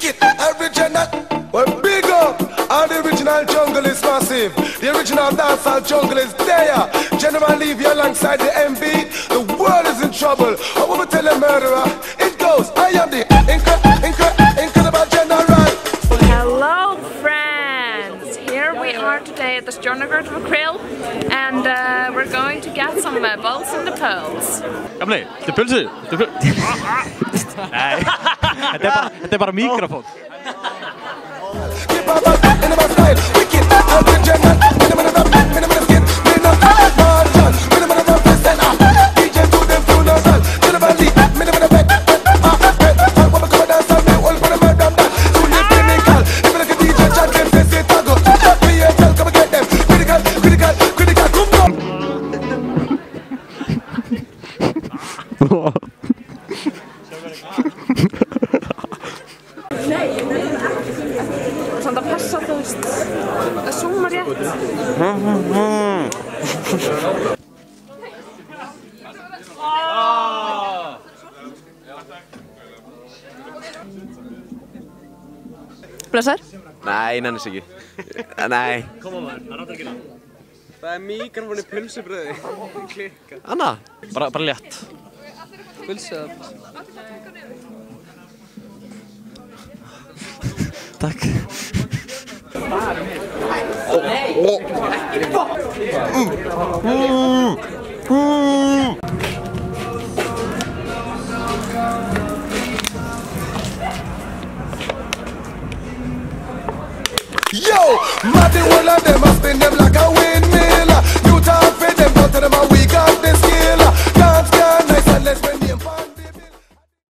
wicked, original. Well, big up. All the original jungle is massive. The original dancehall jungle is there. General Levy alongside the MB. The world is in trouble. I want to tell a murderer. It goes. I am the incredible general. Hello, friends. Here we are today at the Stjörnagard Grill, and we're going to get some balls in the poles. Gamli, þetta pulsu. Nei, þetta bara mikrofón. Samt að passa, þú veist, að zooma rétt. Blessar? Nei, nennis ekki. Nei. Koma maður, það ráttar ekki ná. Það mikrofón í pulsubröði. Klikka. Anna? Bara létt. Pulsu. Takk. Yo, Martin, one of them must be them like